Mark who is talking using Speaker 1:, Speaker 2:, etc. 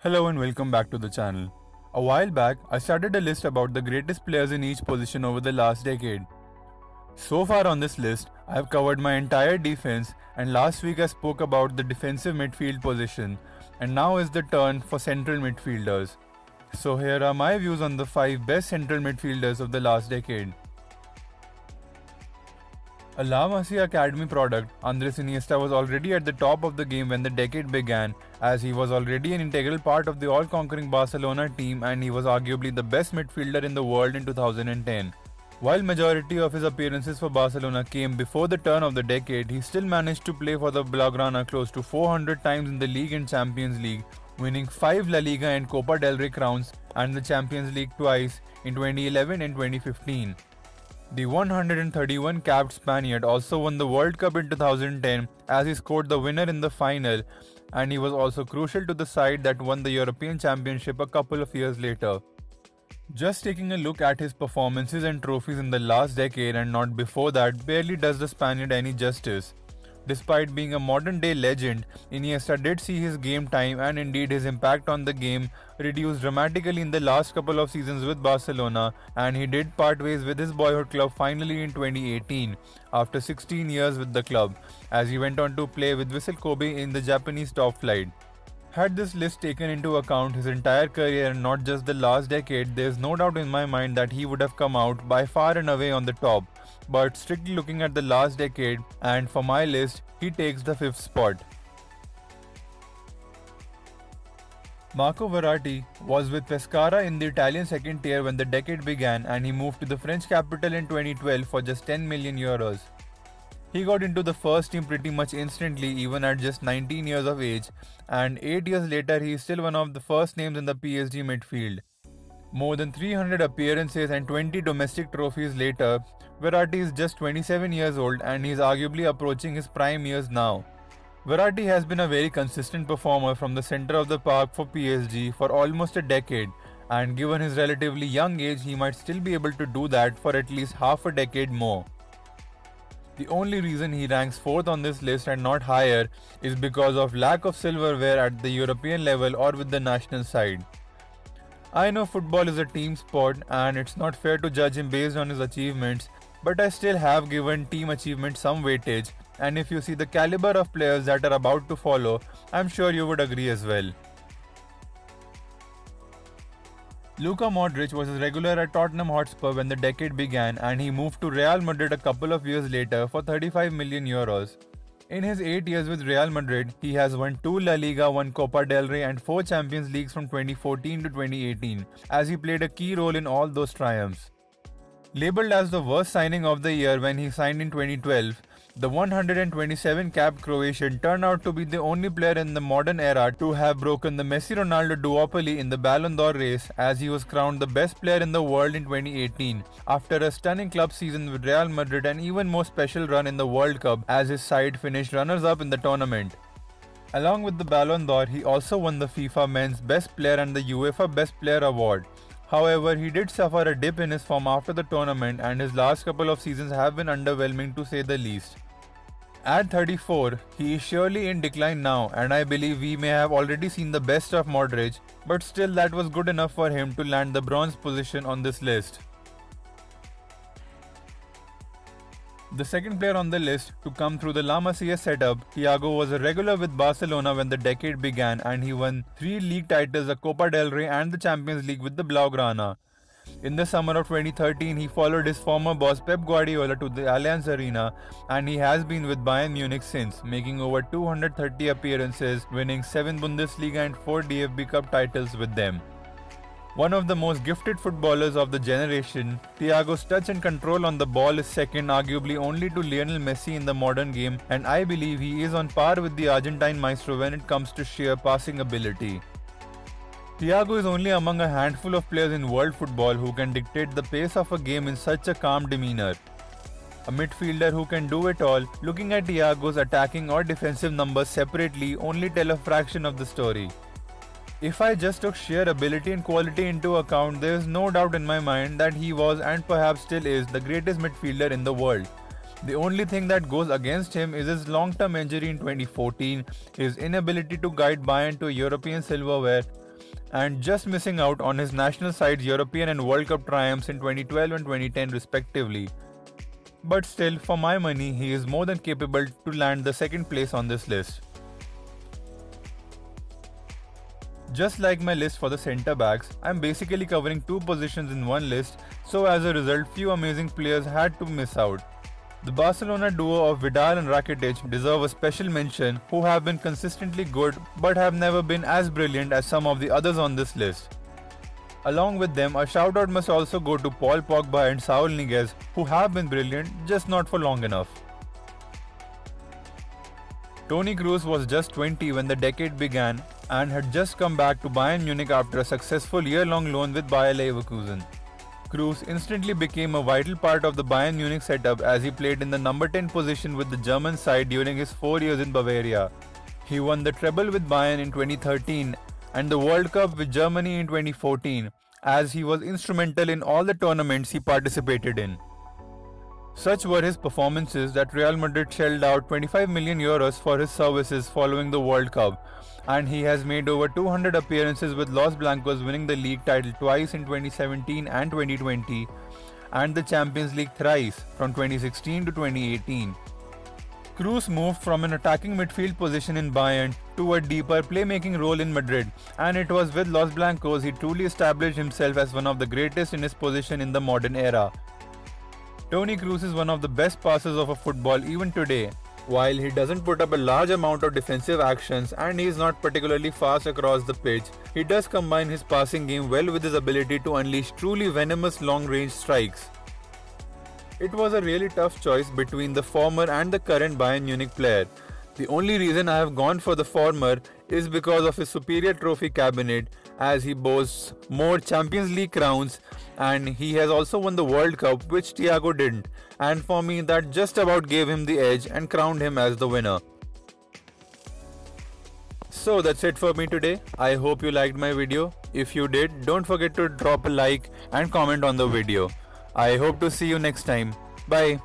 Speaker 1: Hello and welcome back to the channel. A while back, I started a list about the greatest players in each position over the last decade. So far on this list, I have covered my entire defense, and last week I spoke about the defensive midfield position, and now is the turn for central midfielders. So here are my views on the 5 best central midfielders of the last decade. A La Masia Academy product, Andres Iniesta was already at the top of the game when the decade began, as he was already an integral part of the all-conquering Barcelona team and he was arguably the best midfielder in the world in 2010. While majority of his appearances for Barcelona came before the turn of the decade, he still managed to play for the Blaugrana close to 400 times in the league and Champions League, winning 5 La Liga and Copa del Rey crowns and the Champions League twice in 2011 and 2015. The 131 capped Spaniard also won the World Cup in 2010 as he scored the winner in the final, and he was also crucial to the side that won the European Championship a couple of years later. Just taking a look at his performances and trophies in the last decade and not before that barely does the Spaniard any justice. Despite being a modern day legend, Iniesta did see his game time and indeed his impact on the game reduced dramatically in the last couple of seasons with Barcelona, and he did part ways with his boyhood club finally in 2018 after 16 years with the club, as he went on to play with Vissel Kobe in the Japanese top flight. Had this list taken into account his entire career and not just the last decade, there is no doubt in my mind that he would have come out by far and away on the top. But strictly looking at the last decade, and for my list, he takes the 5th spot. Marco Verratti was with Pescara in the Italian second tier when the decade began, and he moved to the French capital in 2012 for just 10 million euros. He got into the first team pretty much instantly, even at just 19 years of age, and 8 years later he is still one of the first names in the PSG midfield. More than 300 appearances and 20 domestic trophies later, Verratti is just 27 years old and he is arguably approaching his prime years now. Verratti has been a very consistent performer from the center of the park for PSG for almost a decade, and given his relatively young age, he might still be able to do that for at least half a decade more. The only reason he ranks 4th on this list and not higher is because of lack of silverware at the European level or with the national side. I know football is a team sport and it's not fair to judge him based on his achievements, but I still have given team achievement some weightage, and if you see the caliber of players that are about to follow, I'm sure you would agree as well. Luka Modric was a regular at Tottenham Hotspur when the decade began, and he moved to Real Madrid a couple of years later for 35 million euros. In his 8 years with Real Madrid, he has won 2 La Liga, 1 Copa del Rey and 4 Champions Leagues from 2014 to 2018, as he played a key role in all those triumphs. Labelled as the worst signing of the year when he signed in 2012, the 127-capped Croatian turned out to be the only player in the modern era to have broken the Messi-Ronaldo duopoly in the Ballon d'Or race, as he was crowned the best player in the world in 2018 after a stunning club season with Real Madrid and even more special run in the World Cup as his side finished runners-up in the tournament. Along with the Ballon d'Or, he also won the FIFA Men's Best Player and the UEFA Best Player award. However, he did suffer a dip in his form after the tournament, and his last couple of seasons have been underwhelming to say the least. At 34, he is surely in decline now, and I believe we may have already seen the best of Modric, but still that was good enough for him to land the bronze position on this list. The second player on the list to come through the La Masia setup, Thiago, was a regular with Barcelona when the decade began, and he won 3 league titles, the Copa del Rey and the Champions League with the Blaugrana. In the summer of 2013, he followed his former boss Pep Guardiola to the Allianz Arena, and he has been with Bayern Munich since, making over 230 appearances, winning 7 Bundesliga and 4 DFB Cup titles with them. One of the most gifted footballers of the generation, Thiago's touch and control on the ball is second arguably only to Lionel Messi in the modern game, and I believe he is on par with the Argentine maestro when it comes to sheer passing ability. Thiago is only among a handful of players in world football who can dictate the pace of a game in such a calm demeanor. A midfielder who can do it all, looking at Thiago's attacking or defensive numbers separately only tell a fraction of the story. If I just took sheer ability and quality into account, there is no doubt in my mind that he was and perhaps still is the greatest midfielder in the world. The only thing that goes against him is his long-term injury in 2014, his inability to guide Bayern to European silverware, and just missing out on his national side's European and World Cup triumphs in 2012 and 2010 respectively. But still, for my money, he is more than capable to land the second place on this list. Just like my list for the centre backs, I am basically covering two positions in one list, so as a result, few amazing players had to miss out. The Barcelona duo of Vidal and Rakitic deserve a special mention, who have been consistently good but have never been as brilliant as some of the others on this list. Along with them, a shout out must also go to Paul Pogba and Saul Niguez, who have been brilliant, just not for long enough. Toni Kroos was just 20 when the decade began and had just come back to Bayern Munich after a successful year-long loan with Bayer Leverkusen. Kroos instantly became a vital part of the Bayern Munich setup as he played in the number 10 position with the German side during his 4 years in Bavaria. He won the treble with Bayern in 2013 and the World Cup with Germany in 2014, as he was instrumental in all the tournaments he participated in. Such were his performances that Real Madrid shelled out 25 million euros for his services following the World Cup, and he has made over 200 appearances with Los Blancos, winning the league title twice in 2017 and 2020 and the Champions League thrice from 2016 to 2018. Kroos moved from an attacking midfield position in Bayern to a deeper playmaking role in Madrid, and it was with Los Blancos he truly established himself as one of the greatest in his position in the modern era. Toni Kroos is one of the best passers of a football even today. While he doesn't put up a large amount of defensive actions and he is not particularly fast across the pitch, he does combine his passing game well with his ability to unleash truly venomous long-range strikes. It was a really tough choice between the former and the current Bayern Munich player. The only reason I have gone for the former is because of his superior trophy cabinet, as he boasts more Champions League crowns and he has also won the World Cup, which Thiago didn't, and for me that just about gave him the edge and crowned him as the winner. So that's it for me today. I hope you liked my video. If you did, don't forget to drop a like and comment on the video. I hope to see you next time. Bye.